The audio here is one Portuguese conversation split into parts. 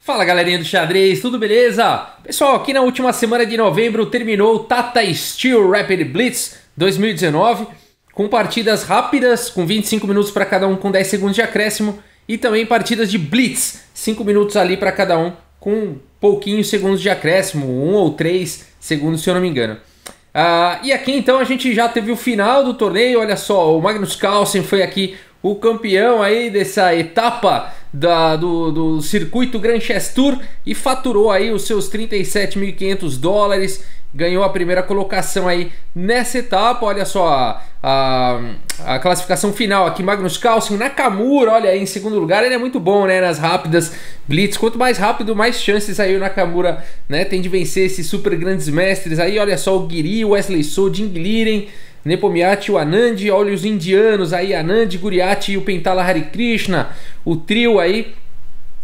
Fala galerinha do xadrez, tudo beleza? Pessoal, aqui na última semana de novembro terminou o Tata Steel Rapid Blitz 2019 com partidas rápidas, com 25 minutos para cada um com 10 segundos de acréscimo e também partidas de Blitz, 5 minutos ali para cada um com pouquinhos segundos de acréscimo, 1 ou 3 segundos se eu não me engano. E aqui então a gente já teve o final do torneio, olha só, o Magnus Carlsen foi aqui o campeão aí dessa etapa do circuito Grand Chess Tour e faturou aí os seus 37.500 dólares, ganhou a primeira colocação aí nessa etapa. Olha só a classificação final aqui, Magnus Carlsen, Nakamura, olha aí em segundo lugar, ele é muito bom, né, nas rápidas blitz, quanto mais rápido mais chances aí o Nakamura, né, tem de vencer esses super grandes mestres aí. Olha só o Giri, o Wesley So, Jing Liren, Nepomniachtchi, o Anand, olha os indianos aí, Anand, Guriarty e o Pentala Harikrishna, o trio aí,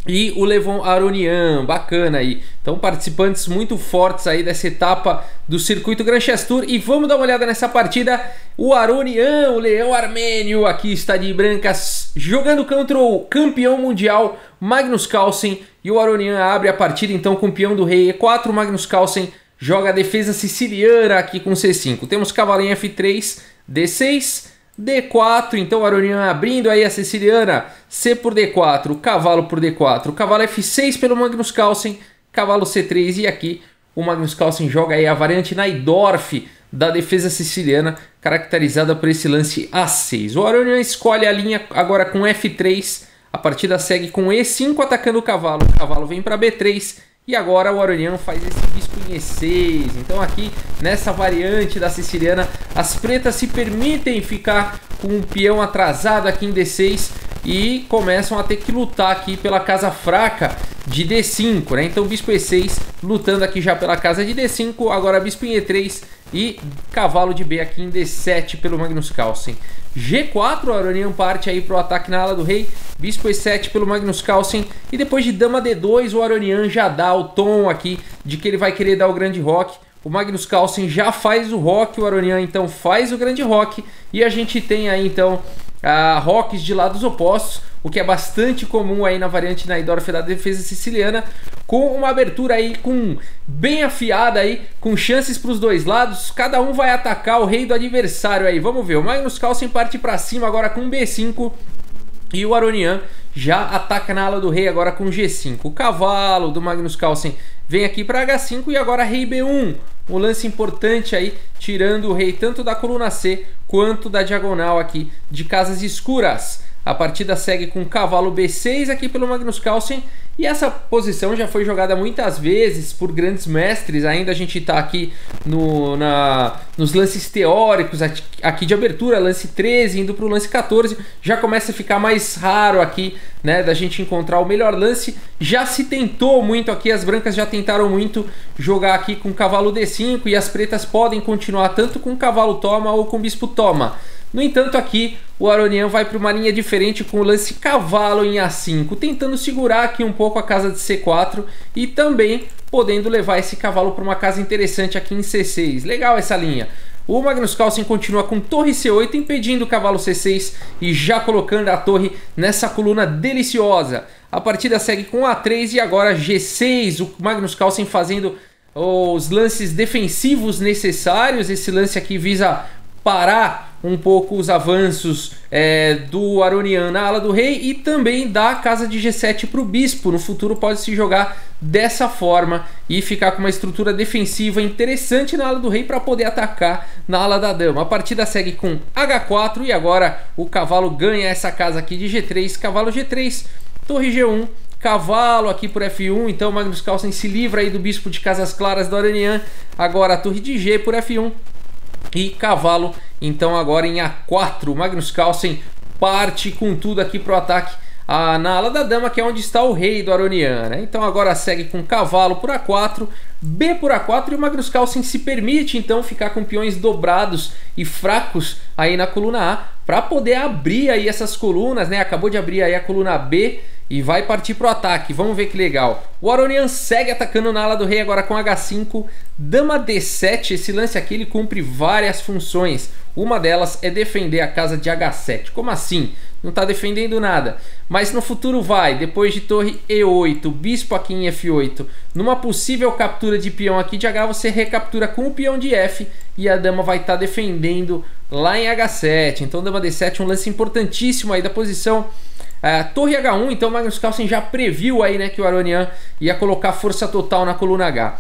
e o Levon Aronian, bacana aí. Então participantes muito fortes aí dessa etapa do circuito Grand Chess Tour. E vamos dar uma olhada nessa partida. O Aronian, o leão armênio, aqui está de brancas, jogando contra o campeão mundial Magnus Carlsen. E o Aronian abre a partida então com o peão do rei E4, Magnus Carlsen joga a defesa siciliana aqui com C5. Temos cavalo em F3, D6, D4, então o Aronian abrindo aí a siciliana, C por D4, cavalo por D4, cavalo F6 pelo Magnus Carlsen, cavalo C3 e aqui o Magnus Carlsen joga aí a variante Najdorf da defesa siciliana, caracterizada por esse lance A6. O Aronian escolhe a linha agora com F3, a partida segue com E5 atacando o cavalo vem para B3, e agora o Aronian faz esse bispo em E6. Então aqui nessa variante da siciliana, as pretas se permitem ficar com um peão atrasado aqui em D6 e começam a ter que lutar aqui pela casa fraca de D5, né? Então bispo E6 lutando aqui já pela casa de D5, agora bispo em E3 e cavalo de B aqui em D7 pelo Magnus Carlsen. G4, o Aronian parte aí para o ataque na ala do rei, bispo E7 pelo Magnus Carlsen e depois de dama D2 o Aronian já dá o tom aqui de que ele vai querer dar o grande roque. O Magnus Carlsen já faz o roque, o Aronian então faz o grande roque e a gente tem aí então roques de lados opostos, o que é bastante comum aí na variante Najdorf da defesa siciliana, com uma abertura aí bem afiada aí, com chances para os dois lados, cada um vai atacar o rei do adversário aí. Vamos ver, o Magnus Carlsen parte para cima agora com B5 e o Aronian já ataca na ala do rei agora com G5. O cavalo do Magnus Carlsen vem aqui para H5 e agora rei B1. Um lance importante aí, tirando o rei tanto da coluna C quanto da diagonal aqui de casas escuras. A partida segue com cavalo B6 aqui pelo Magnus Carlsen. E essa posição já foi jogada muitas vezes por grandes mestres. Ainda a gente está aqui nos lances teóricos aqui de abertura, lance 13 indo para o lance 14. Já começa a ficar mais raro aqui, né, da gente encontrar o melhor lance. Já se tentou muito aqui, as brancas já tentaram muito jogar aqui com cavalo D5 e as pretas podem continuar tanto com cavalo toma ou com bispo toma. No entanto aqui o Aronian vai para uma linha diferente com o lance cavalo em A5, tentando segurar aqui um pouco a casa de C4 e também podendo levar esse cavalo para uma casa interessante aqui em C6. Legal essa linha. O Magnus Carlsen continua com torre C8, impedindo o cavalo C6 e já colocando a torre nessa coluna deliciosa. A partida segue com A3 e agora G6, o Magnus Carlsen fazendo os lances defensivos necessários. Esse lance aqui visa parar um pouco os avanços do Aronian na ala do rei e também dá a casa de G7 para o bispo. No futuro pode se jogar dessa forma e ficar com uma estrutura defensiva interessante na ala do rei para poder atacar na ala da dama. A partida segue com H4 e agora o cavalo ganha essa casa aqui de G3, cavalo G3, torre G1, cavalo aqui por F1, então Magnus Carlsen se livra aí do bispo de casas claras do Aronian, agora a torre de G por F1 e cavalo então agora em A4, o Magnus Carlsen parte com tudo aqui para o ataque na ala da dama, que é onde está o rei do Aronian, né? Então agora segue com cavalo por A4, B por A4 e o Magnus Carlsen se permite então ficar com peões dobrados e fracos aí na coluna A para poder abrir aí essas colunas, né? Acabou de abrir aí a coluna B e vai partir para o ataque. Vamos ver que legal. O Aronian segue atacando na ala do rei agora com H5, dama D7. Esse lance aqui ele cumpre várias funções. Uma delas é defender a casa de H7. Como assim? não está defendendo nada. Mas no futuro vai, depois de torre E8, bispo aqui em F8, numa possível captura de peão aqui de H, você recaptura com o peão de F e a dama vai estar defendendo lá em H7. Então dama D7 um lance importantíssimo aí da posição. Torre H1, então o Magnus Carlsen já previu aí, né, que o Aronian ia colocar força total na coluna H.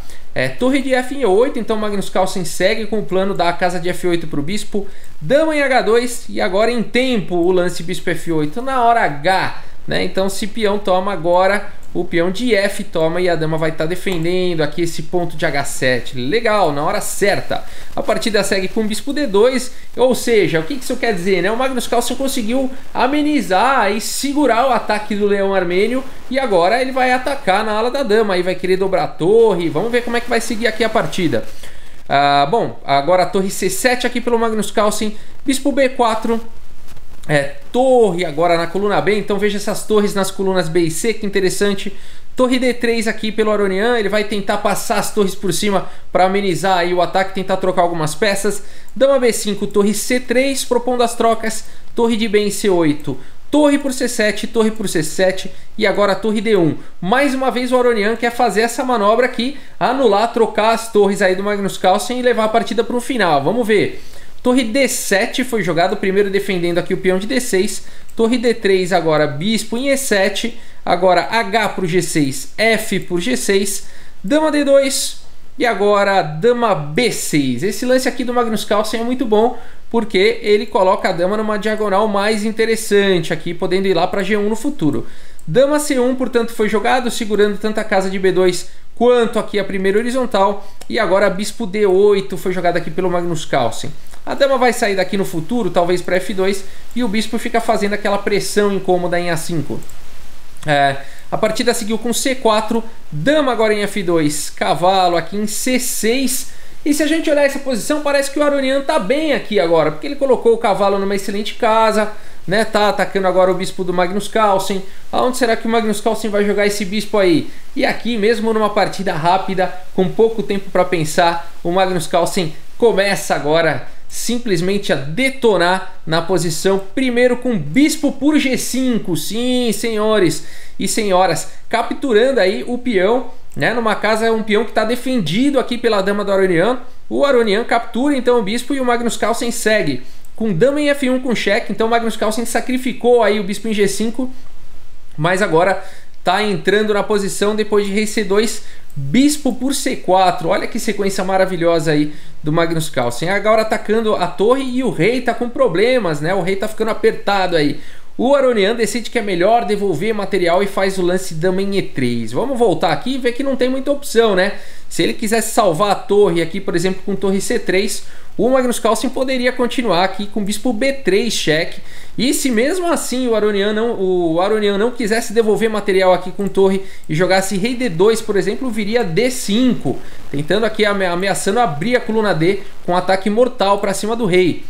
Torre de F em E8, então o Magnus Carlsen segue com o plano da casa de F8 para o bispo. Dama em H2 e agora em tempo o lance bispo F8 na hora H, né? Então se peão toma agora, o peão de F toma e a dama vai estar defendendo aqui esse ponto de H7. Legal, na hora certa. A partida segue com o bispo D2, ou seja, o que isso quer dizer, né? O Magnus Carlsen conseguiu amenizar e segurar o ataque do leão armênio e agora ele vai atacar na ala da dama, aí vai querer dobrar a torre. Vamos ver como é que vai seguir aqui a partida. Bom, agora a torre C7 aqui pelo Magnus Carlsen, bispo B4, torre agora na coluna B, então veja essas torres nas colunas B e C, que interessante. Torre D3 aqui pelo Aronian, ele vai tentar passar as torres por cima para amenizar aí o ataque, tentar trocar algumas peças. Dama B5, torre C3, propondo as trocas, torre de B em C8, torre por C7, torre por C7 e agora torre D1. Mais uma vez o Aronian quer fazer essa manobra aqui, anular, trocar as torres aí do Magnus Carlsen e levar a partida para o final. Vamos ver. Torre D7 foi jogado, primeiro defendendo aqui o peão de D6. Torre D3 agora bispo em E7. Agora H para o G6, F por G6. Dama D2 e agora dama B6. Esse lance aqui do Magnus Carlsen é muito bom porque ele coloca a dama numa diagonal mais interessante aqui, podendo ir lá para G1 no futuro. Dama C1, portanto, foi jogado, segurando tanto a casa de B2 quanto aqui a primeira horizontal. E agora bispo D8 foi jogado aqui pelo Magnus Carlsen. A dama vai sair daqui no futuro, talvez para F2, e o bispo fica fazendo aquela pressão incômoda em A5. A partida seguiu com C4, dama agora em F2, cavalo aqui em C6. E se a gente olhar essa posição, parece que o Aronian tá bem aqui agora, porque ele colocou o cavalo numa excelente casa, né? Tá atacando agora o bispo do Magnus Carlsen. Aonde será que o Magnus Carlsen vai jogar esse bispo aí? E aqui, mesmo numa partida rápida, com pouco tempo para pensar, o Magnus Carlsen começa agora simplesmente a detonar na posição, primeiro com bispo por G5, sim, senhores e senhoras, capturando aí o peão, né, numa casa, um peão que está defendido aqui pela dama do Aronian. O Aronian captura então o bispo e o Magnus Carlsen segue com dama em F1 com cheque, então o Magnus Carlsen sacrificou aí o bispo em G5, mas agora está entrando na posição depois de rei C2, bispo por C4. Olha que sequência maravilhosa aí do Magnus Carlsen. Agora atacando a torre e o rei tá com problemas, né? O rei tá ficando apertado aí. O Aronian decide que é melhor devolver material e faz o lance dama em E3. Vamos voltar aqui e ver que não tem muita opção, né? Se ele quisesse salvar a torre aqui, por exemplo, com torre C3, o Magnus Carlsen poderia continuar aqui com bispo B3 cheque. E se mesmo assim o Aronian não quisesse devolver material aqui com torre e jogasse rei D2, por exemplo, viria D5, tentando aqui, ameaçando abrir a coluna D com ataque mortal para cima do rei.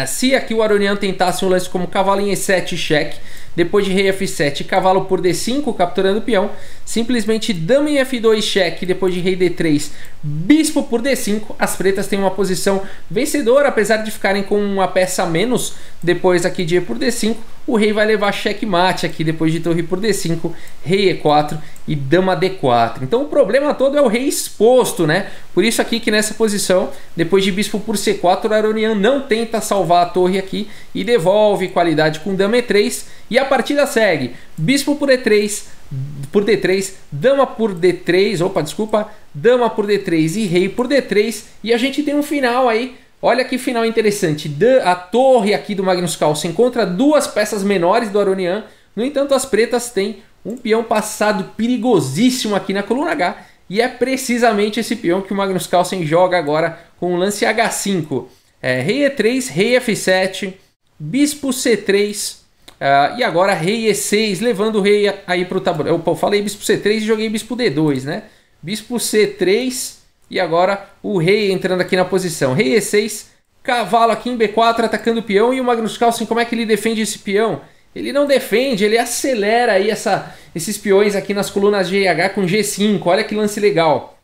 Se aqui o Aronian tentasse um lance como cavalo em E7 cheque, depois de rei F7 cavalo por D5 capturando o peão, simplesmente dama em F2 cheque, depois de rei D3 bispo por D5, as pretas têm uma posição vencedora, apesar de ficarem com uma peça a menos. Depois aqui de E por D5, o rei vai levar checkmate aqui depois de torre por D5, rei E4 e dama D4. Então o problema todo é o rei exposto, né? Por isso aqui que nessa posição, depois de bispo por C4, o Aronian não tenta salvar a torre aqui e devolve qualidade com dama E3. E a partida segue, bispo por E3, por D3, dama por D3, dama por D3 e rei por D3. E a gente tem um final aí, olha que final interessante, a torre aqui do Magnus Carlsen contra duas peças menores do Aronian. No entanto, as pretas têm um peão passado perigosíssimo aqui na coluna H, e é precisamente esse peão que o Magnus Carlsen joga agora com o lance H5. Rei E3, rei F7, bispo C3, e agora rei E6, levando o rei aí para o tabuleiro. Eu falei bispo C3 e joguei bispo D2, né? Bispo C3 e agora o rei entrando aqui na posição. Rei E6, cavalo aqui em B4 atacando o peão. E o Magnus Carlsen, como é que ele defende esse peão? Ele não defende, ele acelera aí esses peões aqui nas colunas G e H com G5. Olha que lance legal.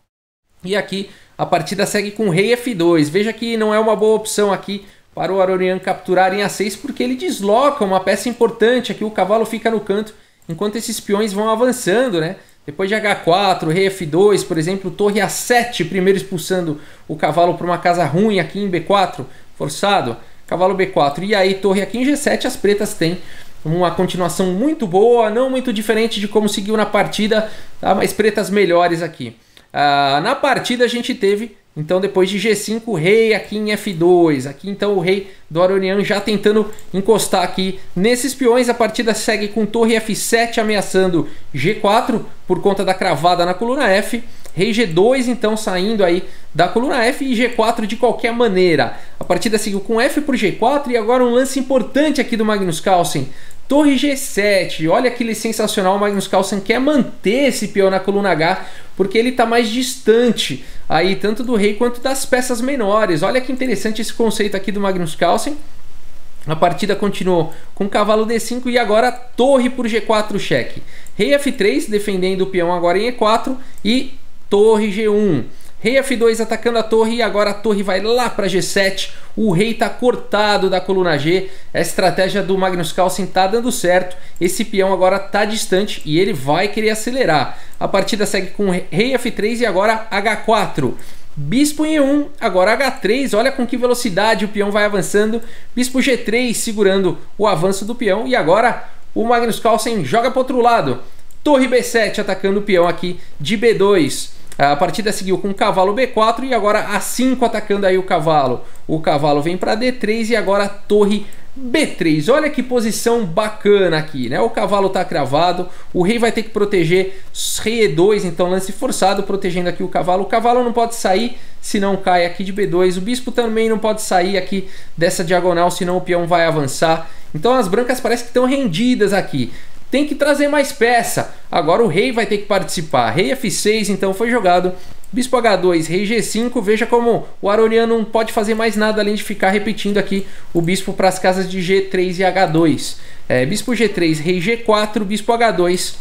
E aqui a partida segue com rei F2. Veja que não é uma boa opção aqui para o Aronian capturar em A6, porque ele desloca uma peça importante aqui, o cavalo fica no canto, enquanto esses peões vão avançando, né? Depois de H4, rei F2, por exemplo, torre A7, primeiro expulsando o cavalo para uma casa ruim aqui em B4, forçado, cavalo B4, e aí torre aqui em G7, as pretas têm uma continuação muito boa, não muito diferente de como seguiu na partida, tá? Mas pretas melhores aqui. Na partida a gente teve, então depois de G5, rei aqui em F2, aqui então o rei do Aronian já tentando encostar aqui nesses peões. A partida segue com torre F7 ameaçando G4 por conta da cravada na coluna F, rei G2 então saindo aí da coluna F e G4 de qualquer maneira. A partida seguiu com F por G4 e agora um lance importante aqui do Magnus Carlsen. Torre G7, olha que sensacional, o Magnus Carlsen quer manter esse peão na coluna H, porque ele está mais distante aí tanto do rei quanto das peças menores. Olha que interessante esse conceito aqui do Magnus Carlsen. A partida continuou com cavalo D5 e agora torre por G4 cheque. Rei F3 defendendo o peão agora em E4 e torre G1. Rei F2 atacando a torre e agora a torre vai lá para G7. O rei está cortado da coluna G. A estratégia do Magnus Carlsen está dando certo. Esse peão agora está distante e ele vai querer acelerar. A partida segue com rei F3 e agora H4. Bispo em E1, agora H3. Olha com que velocidade o peão vai avançando. Bispo G3 segurando o avanço do peão. E agora o Magnus Carlsen joga para o outro lado. Torre B7 atacando o peão aqui de B2. A partida seguiu com cavalo B4 e agora A5 atacando aí o cavalo. O cavalo vem para D3 e agora torre B3. Olha que posição bacana aqui, né? O cavalo está cravado, o rei vai ter que proteger rei E2, então lance forçado protegendo aqui o cavalo. O cavalo não pode sair, senão cai aqui de B2. O bispo também não pode sair aqui dessa diagonal, senão o peão vai avançar. Então as brancas parecem que estão rendidas aqui. Tem que trazer mais peça. Agora o rei vai ter que participar. Rei F6 então foi jogado. Bispo H2, rei G5. Veja como o Aronian não pode fazer mais nada além de ficar repetindo aqui o bispo para as casas de G3 e H2. Bispo G3, rei G4, bispo H2.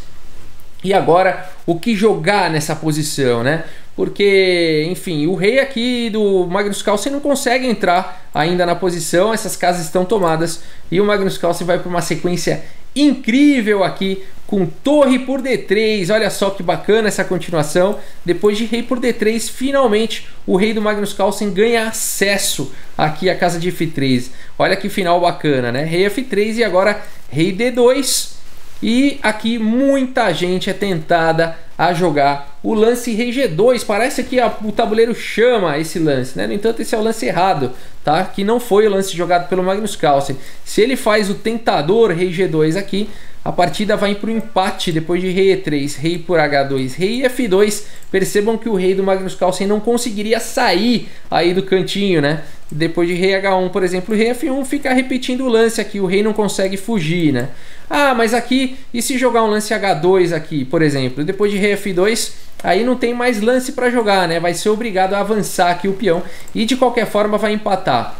E agora o que jogar nessa posição, né? Porque, enfim, o rei aqui do Magnus Carlsen não consegue entrar ainda na posição. Essas casas estão tomadas. E o Magnus Carlsen vai para uma sequência incrível aqui com torre por D3. Olha só que bacana essa continuação. Depois de rei por D3, finalmente o rei do Magnus Carlsen ganha acesso aqui à casa de F3. Olha que final bacana, né? Rei F3 e agora rei D2. E aqui muita gente é tentada a jogar o lance rei G2. Parece que o tabuleiro chama esse lance, né? No entanto, esse é o lance errado, tá? Que não foi o lance jogado pelo Magnus Carlsen. Se ele faz o tentador rei G2 aqui, a partida vai para o empate depois de rei E3, rei por H2, rei F2. Percebam que o rei do Magnus Carlsen não conseguiria sair aí do cantinho, né? Depois de rei H1, por exemplo, rei F1 fica repetindo o lance aqui, o rei não consegue fugir, né? Ah, mas aqui, e se jogar um lance H2 aqui, por exemplo, depois de rei F2, aí não tem mais lance para jogar, né? Vai ser obrigado a avançar aqui o peão e de qualquer forma vai empatar.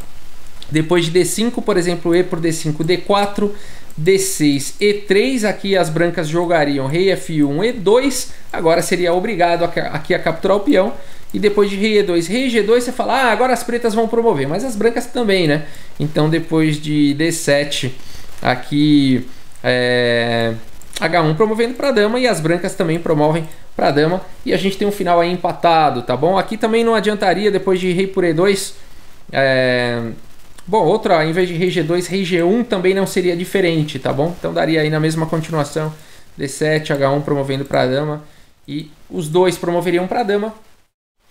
Depois de D5, por exemplo, E por D5, D4, D6, E3, aqui as brancas jogariam rei F1, E2, agora seria obrigado aqui a capturar o peão. E depois de rei E2, rei G2, você fala, ah, agora as pretas vão promover, mas as brancas também, né? Então depois de D7, aqui H1 promovendo para dama e as brancas também promovem para dama. E a gente tem um final aí empatado, tá bom? Aqui também não adiantaria depois de rei por E2. Bom, outra, em vez de rei G2, rei G1 também não seria diferente, tá bom? Então daria aí na mesma continuação, D7, H1 promovendo para dama e os dois promoveriam para dama.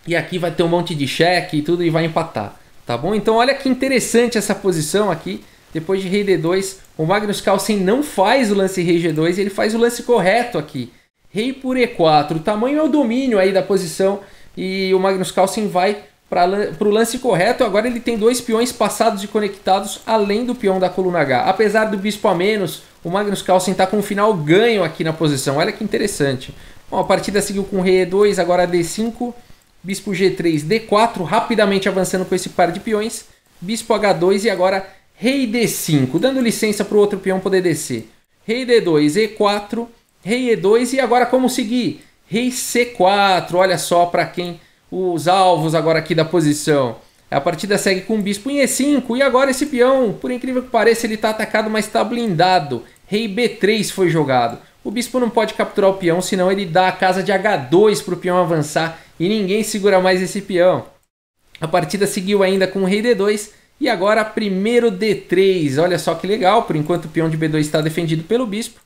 E aqui vai ter um monte de cheque e tudo e vai empatar, tá bom? Então olha que interessante essa posição aqui. Depois de rei D2, o Magnus Carlsen não faz o lance rei G2, ele faz o lance correto aqui. Rei por E4, o tamanho é o domínio aí da posição e o Magnus Carlsen vai para o lance correto. Agora ele tem dois peões passados e conectados além do peão da coluna H. Apesar do bispo a menos, o Magnus Carlsen está com um final ganho aqui na posição. Olha que interessante. Bom, a partida seguiu com rei E2, agora D5, bispo G3, D4, rapidamente avançando com esse par de peões, bispo H2 e agora rei D5, dando licença para o outro peão poder descer. Rei D2, E4, rei E2 e agora como seguir? Rei C4, olha só para quem os alvos agora aqui da posição. A partida segue com o bispo em E5 e agora esse peão, por incrível que pareça, ele está atacado, mas está blindado. Rei B3 foi jogado. O bispo não pode capturar o peão, senão ele dá a casa de H2 para o peão avançar e ninguém segura mais esse peão. A partida seguiu ainda com o rei D2 e agora primeiro D3. Olha só que legal, por enquanto o peão de B2 está defendido pelo bispo.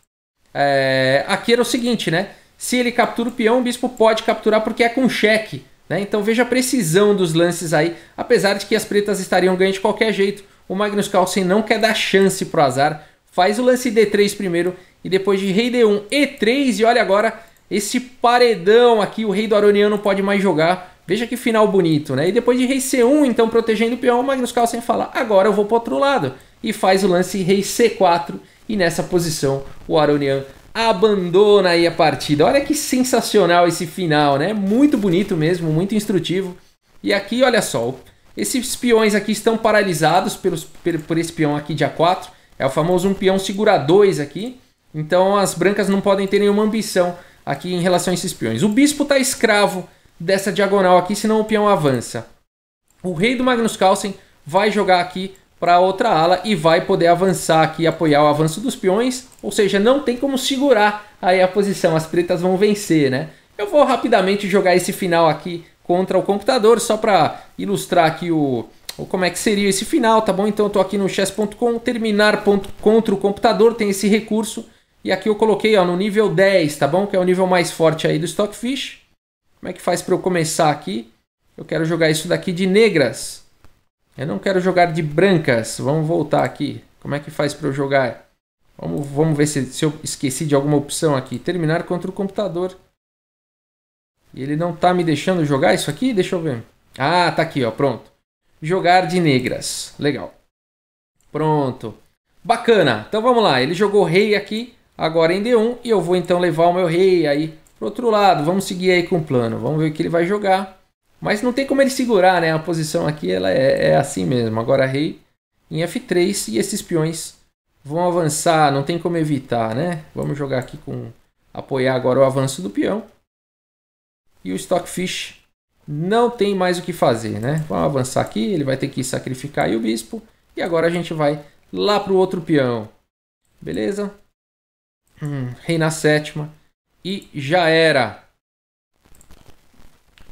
Aqui era o seguinte, né? Se ele captura o peão, o bispo pode capturar porque é com cheque, né? Então veja a precisão dos lances aí, apesar de que as pretas estariam ganhando de qualquer jeito. O Magnus Carlsen não quer dar chance pro azar, faz o lance D3 primeiro e depois de rei D1, E3 e olha agora esse paredão aqui, o rei do Aronian não pode mais jogar. Veja que final bonito, né? E depois de rei C1, então protegendo o peão, o Magnus Carlsen fala, agora eu vou para o outro lado. E faz o lance rei C4 e nessa posição o Aronian abandona aí a partida. Olha que sensacional esse final, né? Muito bonito mesmo, muito instrutivo. E aqui, olha só, esses peões aqui estão paralisados por esse peão aqui de A4. É o famoso um peão segura 2 aqui. Então as brancas não podem ter nenhuma ambição aqui em relação a esses peões. O bispo está escravo dessa diagonal aqui, senão o peão avança. O rei do Magnus Carlsen vai jogar aqui para outra ala e vai poder avançar aqui e apoiar o avanço dos peões. Ou seja, não tem como segurar aí a posição, as pretas vão vencer, né? Eu vou rapidamente jogar esse final aqui contra o computador, só para ilustrar aqui como é que seria esse final, tá bom? Então eu tô aqui no chess.com, terminar contra o computador, tem esse recurso. E aqui eu coloquei ó, no nível 10, tá bom? Que é o nível mais forte aí do Stockfish. Como é que faz para eu começar aqui? Eu quero jogar isso daqui de negras. Eu não quero jogar de brancas. Vamos voltar aqui. Como é que faz para eu jogar? Vamos ver se eu esqueci de alguma opção aqui. Terminar contra o computador. E ele não tá me deixando jogar isso aqui? Deixa eu ver. Ah, tá aqui, ó. Pronto. Jogar de negras. Legal. Pronto. Bacana. Então vamos lá. Ele jogou rei aqui. Agora em D1. E eu vou então levar o meu rei aí pro outro lado. Vamos seguir aí com o plano. Vamos ver o que ele vai jogar. Mas não tem como ele segurar, né? A posição aqui ela é assim mesmo. Agora rei em F3 e esses peões vão avançar. Não tem como evitar, né? Vamos jogar aqui com... apoiar agora o avanço do peão. E o Stockfish não tem mais o que fazer, né? Vamos avançar aqui. Ele vai ter que sacrificar aí o bispo. E agora a gente vai lá para o outro peão. Beleza? Rei na sétima. E já era.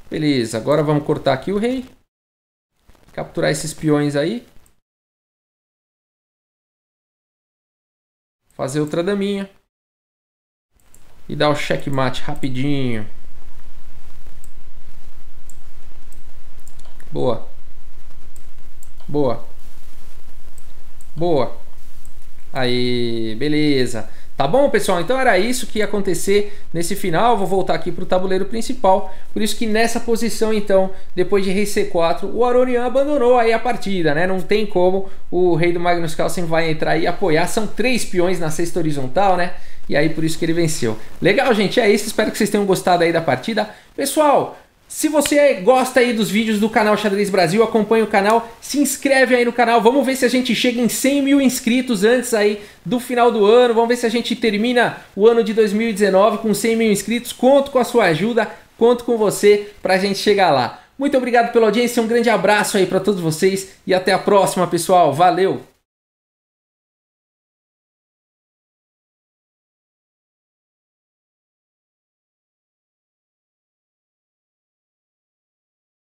Beleza, agora vamos cortar aqui o rei. Capturar esses peões aí. Fazer outra daminha. E dar o checkmate rapidinho. Boa. Boa. Boa. Aí, beleza. Tá bom, pessoal? Então era isso que ia acontecer nesse final. Vou voltar aqui para o tabuleiro principal. Por isso que nessa posição, então, depois de rei C4, o Aronian abandonou aí a partida, né? Não tem como o rei do Magnus Carlsen vai entrar e apoiar. São 3 peões na cesta horizontal, né? E aí por isso que ele venceu. Legal, gente. É isso. Espero que vocês tenham gostado aí da partida. Pessoal... se você gosta aí dos vídeos do canal Xadrez Brasil, acompanha o canal, se inscreve aí no canal, vamos ver se a gente chega em 100 mil inscritos antes aí do final do ano, vamos ver se a gente termina o ano de 2019 com 100 mil inscritos, conto com a sua ajuda, conto com você pra gente chegar lá. Muito obrigado pela audiência, um grande abraço aí pra todos vocês e até a próxima, pessoal, valeu!